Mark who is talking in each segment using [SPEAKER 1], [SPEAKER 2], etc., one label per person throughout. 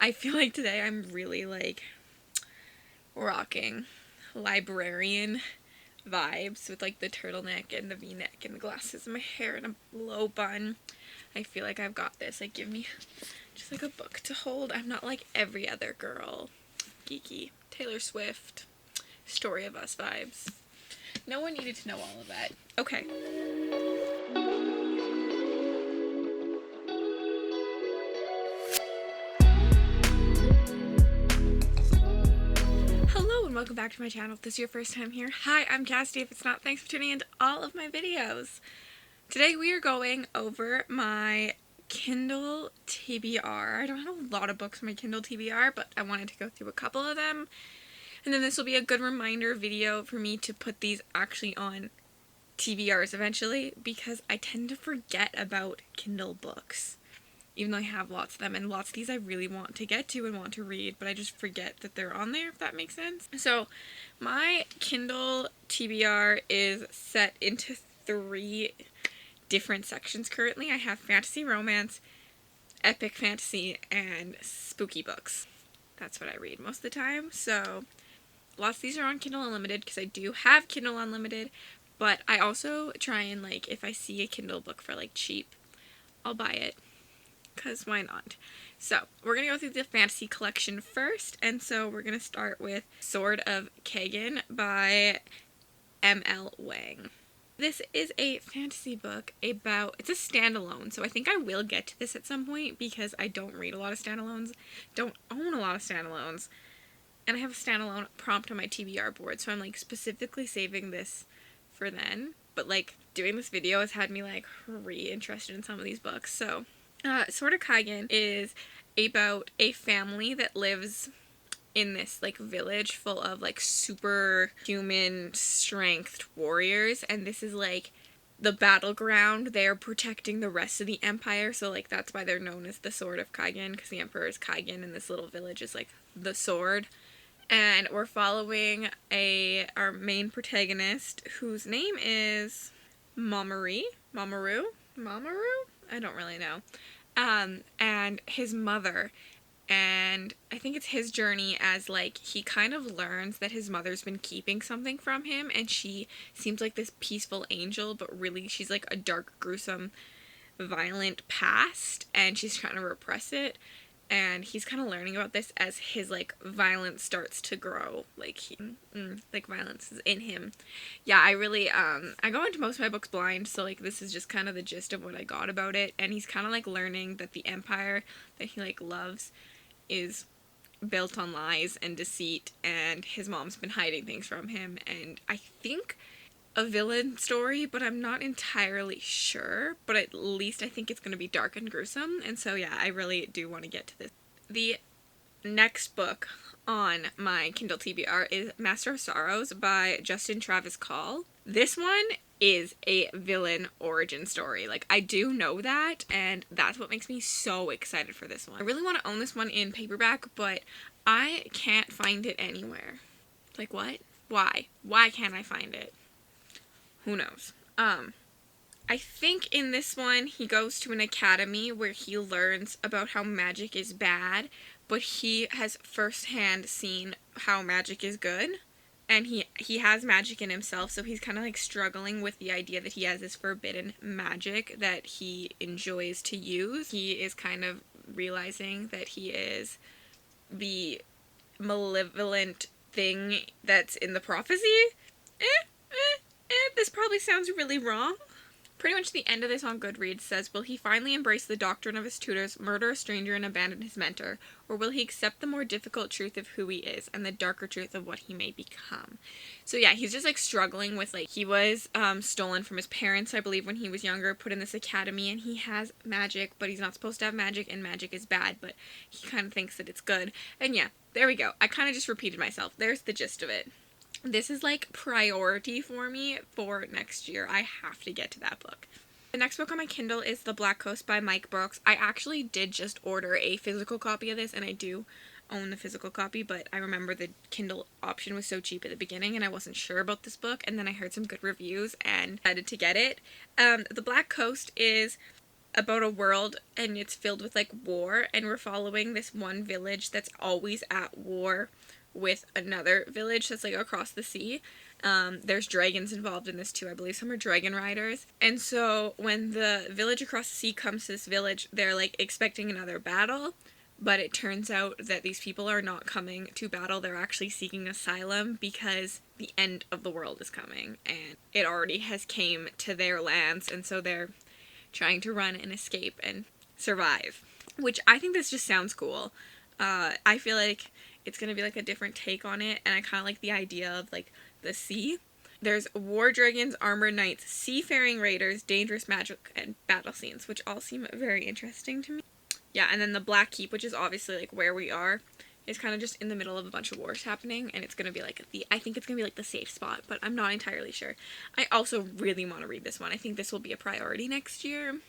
[SPEAKER 1] I feel like today I'm really like rocking librarian vibes with like the turtleneck and the v-neck and the glasses and my hair in a low bun. I feel like I've got this. Like, give me just like a book to hold. I'm not like every other girl. Geeky. Taylor Swift. Story of Us vibes. No one needed to know all of that. Okay. Hello and welcome back to my channel. If this is your first time here, hi, I'm Cassidy. If it's not, thanks for tuning into all of my videos. Today we are going over my Kindle TBR. I don't have a lot of books on my Kindle TBR, but I wanted to go through a couple of them. And then this will be a good reminder video for me to put these actually on TBRs eventually, because I tend to forget about Kindle books. Even though I have lots of them, and lots of these I really want to get to and want to read, but I just forget that they're on there, if that makes sense. So my Kindle TBR is set into 3 different sections currently. I have fantasy, romance, epic fantasy, and spooky books. That's what I read most of the time. So lots of these are on Kindle Unlimited because I do have Kindle Unlimited, but I also try and, like, if I see a Kindle book for like cheap, I'll buy it. Because why not? So we're going to go through the fantasy collection first, and so we're going to start with Sword of Kagan by M.L. Wang. This is a fantasy book about, it's a standalone, so I think I will get to this at some point because I don't read a lot of standalones, don't own a lot of standalones, and I have a standalone prompt on my TBR board, so I'm like specifically saving this for then, but like doing this video has had me like re-interested in some of these books. So Sword of Kagan is about a family that lives in this like village full of like superhuman strength warriors, and this is like the battleground. They're protecting the rest of the empire, so like that's why they're known as the Sword of Kagan, because the emperor is Kagan and this little village is like the sword. And we're following our main protagonist, whose name is Mamoru? I don't really know. And his mother, and I think it's his journey as, like, he kind of learns that his mother's been keeping something from him, and she seems like this peaceful angel, but really she's like a dark, gruesome, violent past, and she's trying to repress it. And he's kind of learning about this as his, like, violence starts to grow. Like, violence is in him. Yeah, I really, I go into most of my books blind, so, like, this is just kind of the gist of what I got about it. And he's kind of, like, learning that the empire that he, like, loves is built on lies and deceit, and his mom's been hiding things from him. And I think a villain story, but I'm not entirely sure, but at least I think it's going to be dark and gruesome, and so yeah, I really do want to get to this. The next book on my Kindle TBR is Master of Sorrows by Justin Travis Call. This one is a villain origin story. Like, I do know that, and that's what makes me so excited for this one. I really want to own this one in paperback, but I can't find it anywhere. Like, what? Why? Why can't I find it? Who knows? I think in this one he goes to an academy where he learns about how magic is bad, but he has firsthand seen how magic is good, and he has magic in himself, so he's kind of like struggling with the idea that he has this forbidden magic that he enjoys to use. He is kind of realizing that he is the malevolent thing that's in the prophecy. This probably sounds really wrong. Pretty much the end of this on Goodreads says, will he finally embrace the doctrine of his tutors, murder a stranger, and abandon his mentor? Or will he accept the more difficult truth of who he is and the darker truth of what he may become? So yeah, he's just like struggling with, like, he was stolen from his parents, I believe, when he was younger, put in this academy, and he has magic, but he's not supposed to have magic, and magic is bad, but he kind of thinks that it's good. And yeah, there we go. I kind of just repeated myself. There's the gist of it. This is like priority for me for next year. I have to get to that book. The next book on my Kindle is The Black Coast by Mike Brooks. I actually did just order a physical copy of this, and I do own the physical copy, but I remember the Kindle option was so cheap at the beginning, and I wasn't sure about this book, and then I heard some good reviews and decided to get it. The Black Coast is about a world and it's filled with like war, and we're following this one village that's always at war with another village that's like across the sea. There's dragons involved in this too. I believe some are dragon riders. And so when the village across the sea comes to this village, they're like expecting another battle, but it turns out that these people are not coming to battle. They're actually seeking asylum because the end of the world is coming and it already has came to their lands, and so they're trying to run and escape and survive, which I think this just sounds cool. I feel like it's going to be like a different take on it, and I kind of like the idea of like the sea. There's war dragons, armored knights, seafaring raiders, dangerous magic, and battle scenes, which all seem very interesting to me. Yeah, and then the Black Keep, which is obviously like where we are, is kind of just in the middle of a bunch of wars happening, and it's going to be like I think it's going to be like the safe spot, but I'm not entirely sure. I also really want to read this one. I think this will be a priority next year.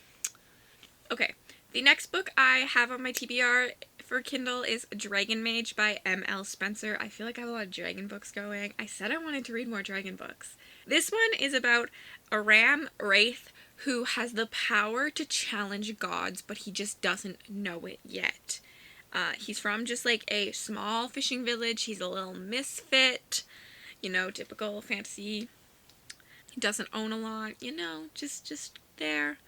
[SPEAKER 1] Okay, the next book I have on my TBR for Kindle is Dragon Mage by M.L. Spencer. I feel like I have a lot of dragon books going. I said I wanted to read more dragon books. This one is about a ram wraith who has the power to challenge gods, but he just doesn't know it yet. He's from just like a small fishing village. He's a little misfit, you know, typical fantasy. He doesn't own a lot, you know, just there.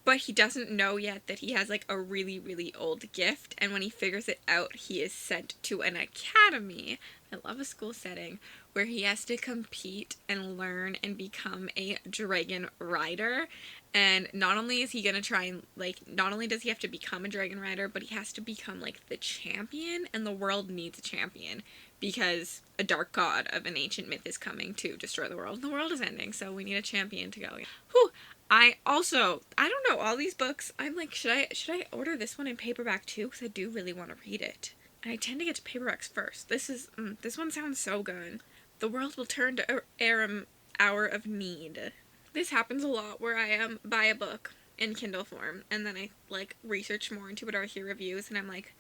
[SPEAKER 1] But he doesn't know yet that he has like a really, really old gift, and when he figures it out, he is sent to an academy. I love a school setting where he has to compete and learn and become a dragon rider. And not only is he going to try and like, not only does he have to become a dragon rider, but he has to become like the champion, and the world needs a champion because a dark god of an ancient myth is coming to destroy the world. The world is ending, so we need a champion to go. Whew. I don't know, all these books, I'm like, should I order this one in paperback too? Because I do really want to read it. And I tend to get to paperbacks first. This one sounds so good. The world will turn to Aram, hour of need. This happens a lot where I buy a book in Kindle form, and then I like research more into it or hear reviews, and I'm like,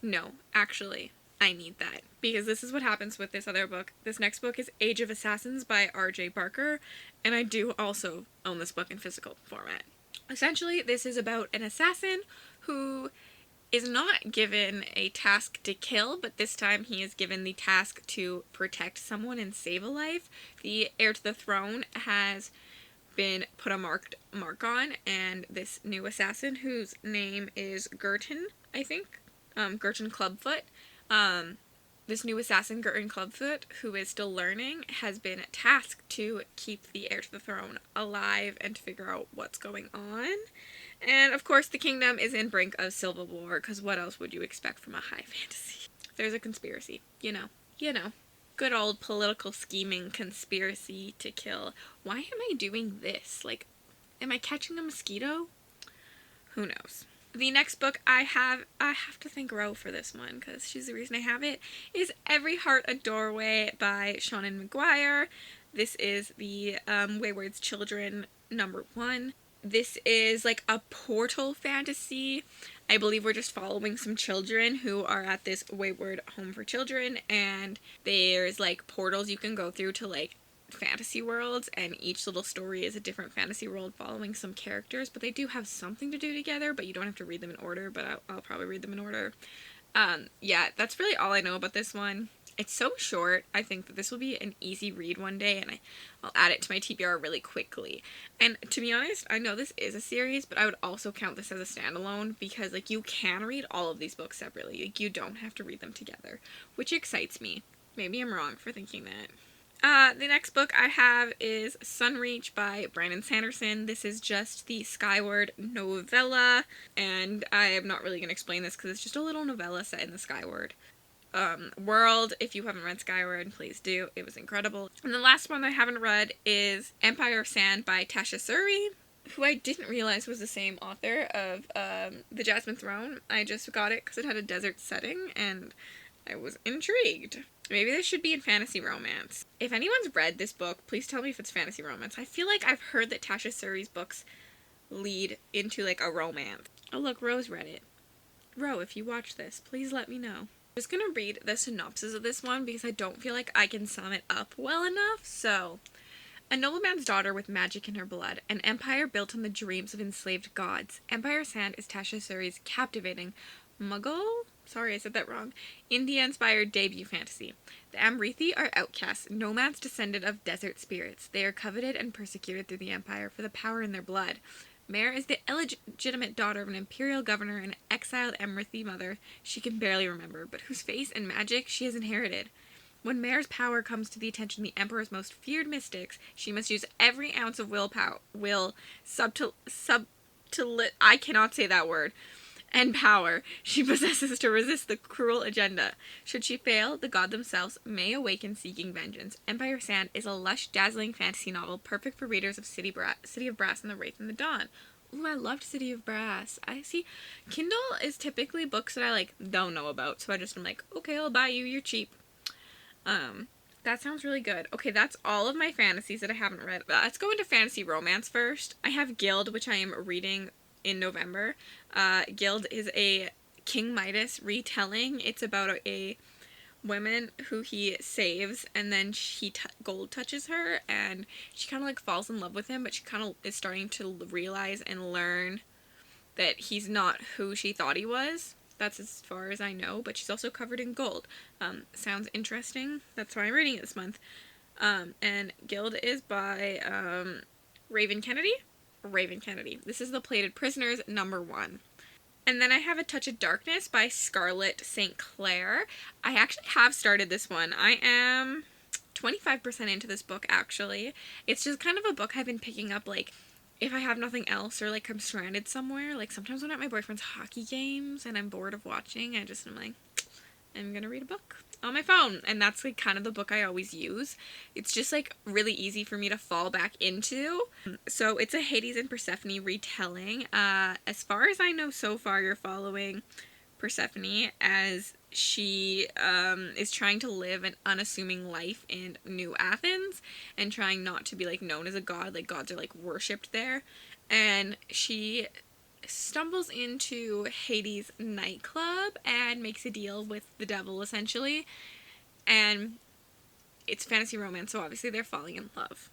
[SPEAKER 1] no, actually, I need that. Because this is what happens with this other book. This next book is Age of Assassins by R.J. Barker, and I do also own this book in physical format. Essentially, this is about an assassin who is not given a task to kill, but this time he is given the task to protect someone and save a life. The heir to the throne has been put a mark on, and this new assassin, whose name is Girton, I think, Girton Clubfoot, this new assassin, Girton Clubfoot, who is still learning, has been tasked to keep the heir to the throne alive and to figure out what's going on. And of course the kingdom is in brink of civil war, because what else would you expect from a high fantasy? There's a conspiracy, you know. Good old political scheming conspiracy to kill. Why am I doing this? Like, am I catching a mosquito? Who knows? The next book I have to thank Ro for this one, because she's the reason I have it, is Every Heart a Doorway by Seanan McGuire. This is the Wayward's Children #1. This is like a portal fantasy. I believe we're just following some children who are at this wayward home for children, and there's like portals you can go through to like fantasy worlds, and each little story is a different fantasy world following some characters, but they do have something to do together, but you don't have to read them in order, but I'll probably read them in order. Yeah, that's really all I know about this one. It's so short. I think that this will be an easy read one day, and I'll add it to my TBR really quickly. And to be honest, I know this is a series, but I would also count this as a standalone, because like you can read all of these books separately. Like, you don't have to read them together, which excites me. Maybe I'm wrong for thinking that. The next book I have is Sunreach by Brandon Sanderson. This is just the Skyward novella, and I am not really going to explain this because it's just a little novella set in the Skyward world. If you haven't read Skyward, please do. It was incredible. And the last one I haven't read is Empire of Sand by Tasha Suri, who I didn't realize was the same author of The Jasmine Throne. I just got it because it had a desert setting, and I was intrigued. Maybe this should be in fantasy romance. If anyone's read this book, please tell me if it's fantasy romance. I feel like I've heard that Tasha Suri's books lead into like a romance. Oh look, Rose read it. Ro, if you watch this, please let me know. I'm just gonna read the synopsis of this one because I don't feel like I can sum it up well enough, so A nobleman's daughter with magic in her blood, an empire built on the dreams of enslaved gods. Empire Sand is Tasha Suri's captivating Mughal? Sorry, I said that wrong. India-inspired debut fantasy. The Amrithi are outcasts, nomads descended of desert spirits. They are coveted and persecuted through the empire for the power in their blood. Mare is the illegitimate daughter of an imperial governor and exiled Amrithi mother she can barely remember, but whose face and magic she has inherited. When Mare's power comes to the attention of the Emperor's most feared mystics, she must use every ounce of I cannot say that word, and power she possesses to resist the cruel agenda. Should she fail, the god themselves may awaken seeking vengeance. Empire Sand is a lush, dazzling fantasy novel perfect for readers of City of Brass and The Wraith and the Dawn. Ooh, I loved City of Brass. I see. Kindle is typically books that I don't know about, so I just am like, okay, I'll buy you. You're cheap. That sounds really good. Okay, that's all of my fantasies that I haven't read. Let's go into fantasy romance first. I have Guild, which I am reading in November. Guild is a King Midas retelling. It's about a woman who he saves, and then Gold touches her, and she kind of falls in love with him, but she kind of is starting to realize and learn that he's not who she thought he was. That's as far as I know, but she's also covered in gold. Sounds interesting. That's why I'm reading it this month. And Guild is by Raven Kennedy. This is The Plated Prisoners, #1. And then I have A Touch of Darkness by Scarlett St. Clair. I actually have started this one. I am 25% into this book, actually. It's just kind of a book I've been picking up, if I have nothing else, or I'm stranded somewhere. Sometimes when I'm at my boyfriend's hockey games and I'm bored of watching, I'm I'm gonna read a book on my phone. And that's kind of the book I always use. It's just really easy for me to fall back into. So it's a Hades and Persephone retelling. As far as I know so far, you're following Persephone as she is trying to live an unassuming life in New Athens and trying not to be known as a god. Gods are worshipped there, and she stumbles into Hades' nightclub and makes a deal with the devil, essentially, and it's fantasy romance, so obviously they're falling in love.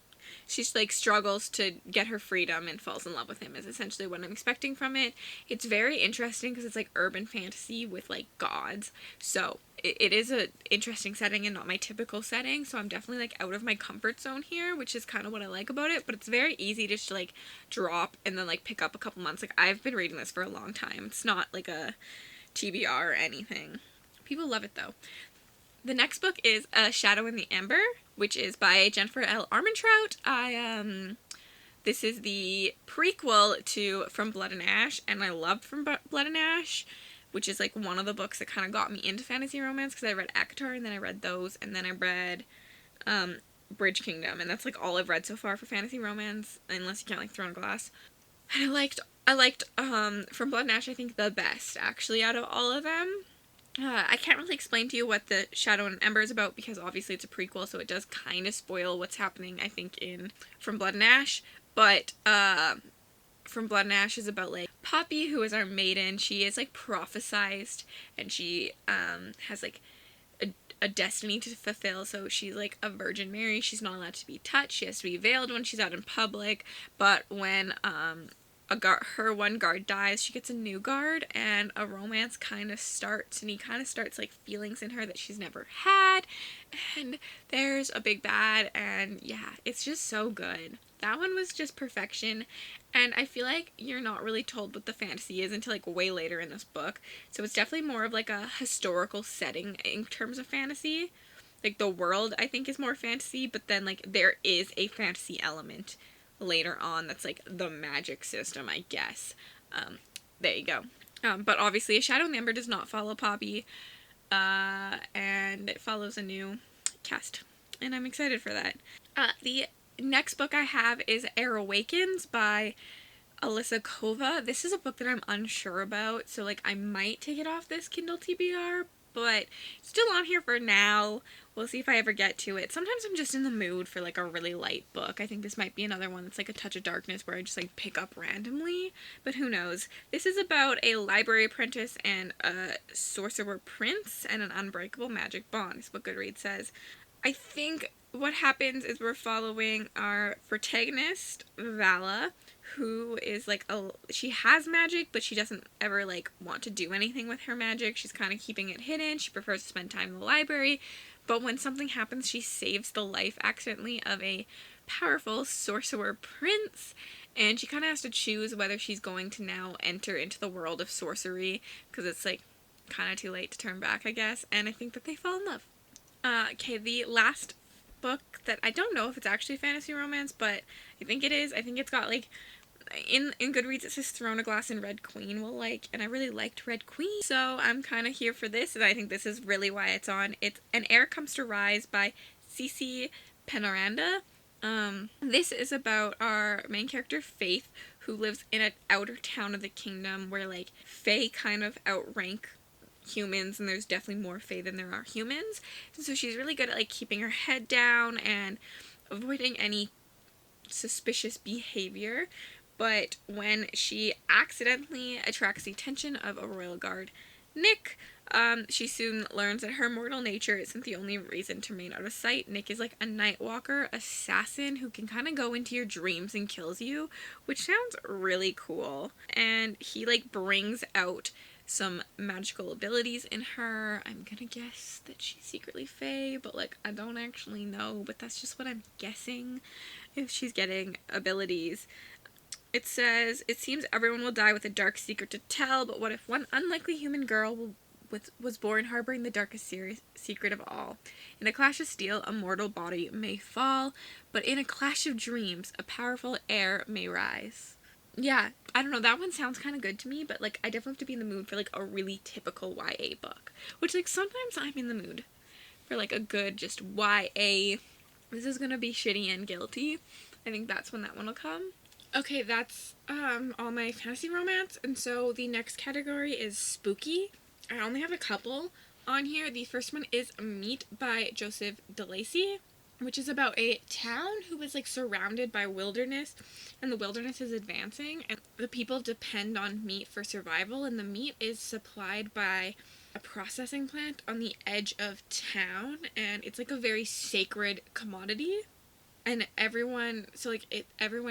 [SPEAKER 1] She struggles to get her freedom and falls in love with him is essentially what I'm expecting from it. It's very interesting because it's urban fantasy with gods, so it is a interesting setting and not my typical setting, so I'm definitely out of my comfort zone here, which is kind of what I like about it. But it's very easy to just drop and then pick up a couple months. I've been reading this for a long time. It's not a TBR or anything. People love it though. The next book is A Shadow in the Amber, which is by Jennifer L. Armentrout. This is the prequel to From Blood and Ash, and I loved From Blood and Ash, which is one of the books that kind of got me into fantasy romance, because I read ACOTAR, and then I read those, and then I read Bridge Kingdom, and that's all I've read so far for fantasy romance, unless you count Throne of Glass. And I liked From Blood and Ash, I think, the best, actually, out of all of them. I can't really explain to you what The Shadow and Ember is about, because obviously it's a prequel, so it does kind of spoil what's happening, I think, in From Blood and Ash. But From Blood and Ash is about Poppy, who is our maiden. She is prophesized, and she has a destiny to fulfill. So she's a Virgin Mary. She's not allowed to be touched. She has to be veiled when she's out in public. But when her one guard dies, she gets a new guard, and a romance kind of starts, and he kind of starts feelings in her that she's never had, and there's a big bad, and yeah, it's just so good. That one was just perfection, and I feel you're not really told what the fantasy is until way later in this book, so it's definitely more of a historical setting in terms of fantasy. The world, I think, is more fantasy, but then there is a fantasy element later on that's the magic system, I guess. There you go. But obviously A Shadow in the Ember does not follow Poppy, and it follows a new cast, and I'm excited for that. The next book I have is Air Awakens by Alyssa Kova. This is a book that I'm unsure about, so I might take it off this Kindle TBR, but it's still on here for now. We'll see if I ever get to it. Sometimes I'm just in the mood for a really light book. I think this might be another one that's A Touch of Darkness, where I just pick up randomly, but who knows. This is about a library apprentice and a sorcerer prince and an unbreakable magic bond, is what Goodreads says. I think what happens is we're following our protagonist, Vala, who is like she has magic, but she doesn't ever like want to do anything with her magic. She's kind of keeping it hidden. She prefers to spend time in the library. But when something happens, she saves the life accidentally of a powerful sorcerer prince, and she kind of has to choose whether she's going to now enter into the world of sorcery, because it's like kind of too late to turn back, I guess. And I think that they fall in love. Okay, the last book that I don't know if it's actually fantasy romance, but I think it is. I think it's got like in Goodreads it says Throne of Glass and Red Queen will like, and I really liked Red Queen, so I'm kind of here for this, and I think this is really why it's on. It's An Heir Comes to Rise by Cece Penaranda. This is about our main character Faith, who lives in an outer town of the kingdom where like fae kind of outrank humans, and there's definitely more fae than there are humans. And so she's really good at like keeping her head down and avoiding any suspicious behavior. But when she accidentally attracts the attention of a royal guard, Nick, she soon learns that her mortal nature isn't the only reason to remain out of sight. Nick is like a Nightwalker assassin who can kind of go into your dreams and kills you, which sounds really cool. And he like brings out some magical abilities in her. I'm gonna guess that she's secretly fae, but like I don't actually know, but that's just what I'm guessing, if she's getting abilities. It says, it seems everyone will die with a dark secret to tell, but what if one unlikely human girl was born harboring the darkest secret of all? In a clash of steel, a mortal body may fall, but in a clash of dreams, a powerful heir may rise. Yeah, I don't know, that one sounds kind of good to me, but like I definitely have to be in the mood for like a really typical YA book, which like sometimes I'm in the mood for like a good just YA, this is gonna be shitty and guilty. I think that's when that one will come. Okay, that's all my fantasy romance, and so the next category is spooky. I only have a couple on here. The first one is Meat by Joseph DeLacy, which is about a town who is like surrounded by wilderness, and the wilderness is advancing, and the people depend on meat for survival, and the meat is supplied by a processing plant on the edge of town, and it's like a very sacred commodity. And everyone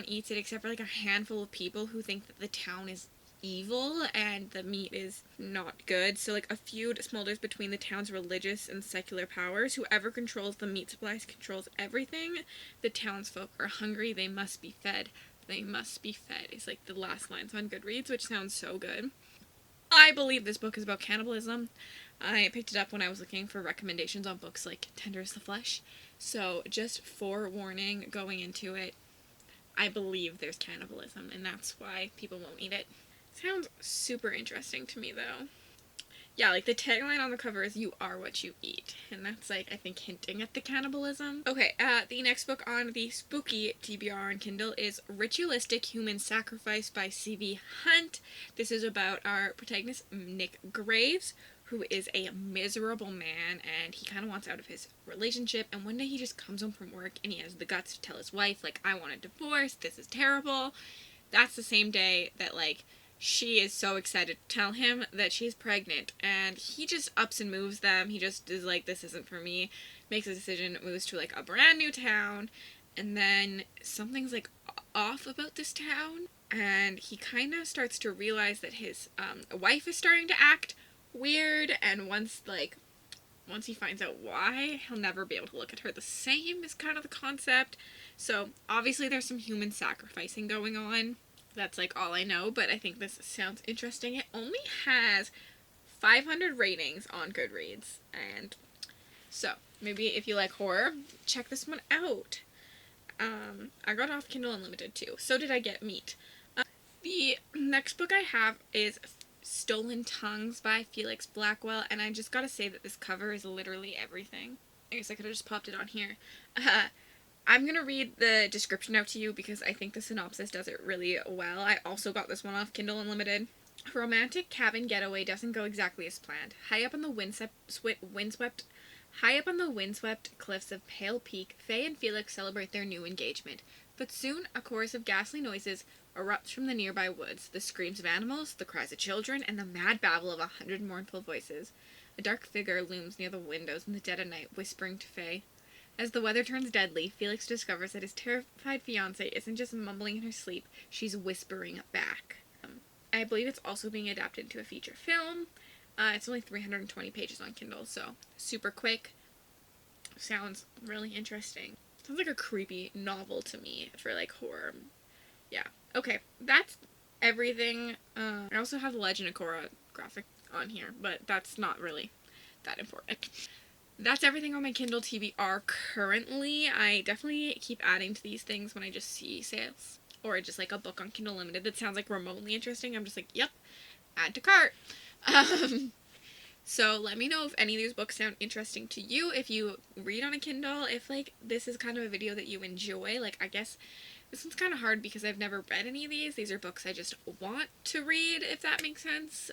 [SPEAKER 1] eats it except for like a handful of people who think that the town is evil and the meat is not good. So like a feud smolders between the town's religious and secular powers. Whoever controls the meat supplies controls everything. The townsfolk are hungry. They must be fed. They must be fed is like the last lines on Goodreads, which sounds so good. I believe this book is about cannibalism. I picked it up when I was looking for recommendations on books like Tender is the Flesh. So just forewarning going into it, I believe there's cannibalism, and that's why people won't eat it. Sounds super interesting to me, though. Yeah, like the tagline on the cover is "You are what you eat," and that's like, I think, hinting at the cannibalism. Okay, the next book on the spooky TBR on Kindle is Ritualistic Human Sacrifice by C.V. Hunt. This is about our protagonist, Nick Graves, who is a miserable man, and he kind of wants out of his relationship, and one day he just comes home from work, and he has the guts to tell his wife, like, I want a divorce, this is terrible. That's the same day that, like, she is so excited to tell him that she's pregnant, and he just ups and moves them. He just is like, this isn't for me, makes a decision, moves to, like, a brand new town, and then something's, like, off about this town, and he kind of starts to realize that his wife is starting to act weird, and once he finds out why, he'll never be able to look at her the same is kind of the concept. So obviously there's some human sacrificing going on. That's like all I know, but I think this sounds interesting. It only has 500 ratings on Goodreads, and so maybe if you like horror, check this one out. I got off Kindle Unlimited too. So did I get Meat. The next book I have is Stolen Tongues by Felix Blackwell, and I just gotta say that this cover is literally everything. I guess I could have just popped it on here. I'm gonna read the description out to you because I think the synopsis does it really well. I also got this one off Kindle Unlimited. A romantic cabin getaway doesn't go exactly as planned. High up on the windswept cliffs of Pale Peak, Faye and Felix celebrate their new engagement. But soon, a chorus of ghastly noises erupts from the nearby woods, the screams of animals, the cries of children, and the mad babble of 100 mournful voices. A dark figure looms near the windows in the dead of night, whispering to Faye, As the weather turns deadly, Felix discovers that his terrified fiancée isn't just mumbling in her sleep, she's whispering back. I believe it's also being adapted into a feature film. It's only 320 pages on Kindle, so super quick. Sounds really interesting. Sounds like a creepy novel to me for like horror. Yeah. Okay, that's everything. I also have the Legend of Korra graphic on here, but that's not really that important. That's everything on my Kindle TBR currently. I definitely keep adding to these things when I just see sales. Or just like a book on Kindle Limited that sounds like remotely interesting. I'm just like, yep, add to cart. So let me know if any of these books sound interesting to you. If you read on a Kindle, if like this is kind of a video that you enjoy. Like I guess this one's kind of hard because I've never read any of these. These are books I just want to read, if that makes sense.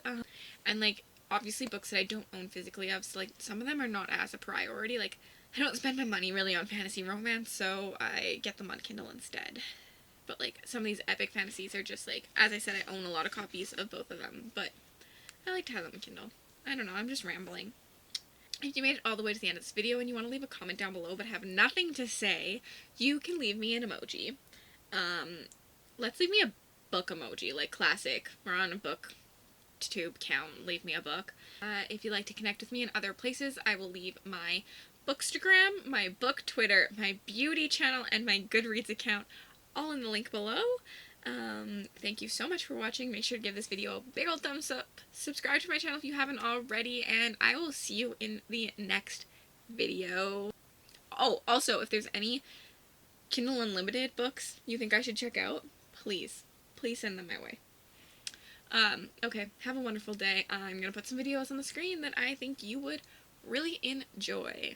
[SPEAKER 1] And like obviously books that I don't own physically of, so like some of them are not as a priority. Like I don't spend my money really on fantasy romance, so I get them on Kindle instead. But like some of these epic fantasies are just like, as I said, I own a lot of copies of both of them, but I like to have them on Kindle. I don't know, I'm just rambling. If you made it all the way to the end of this video and you want to leave a comment down below but have nothing to say, you can leave me an emoji. Let's leave me a book emoji, like classic. We're on a booktube count, leave me a book. If you'd like to connect with me in other places, I will leave my Bookstagram, my book Twitter, my beauty channel, and my Goodreads account all in the link below. Thank you so much for watching. Make sure to give this video a big old thumbs up. Subscribe to my channel if you haven't already, and I will see you in the next video. Oh, also, if there's any Kindle Unlimited books you think I should check out, please send them my way. Okay, have a wonderful day. I'm gonna put some videos on the screen that I think you would really enjoy.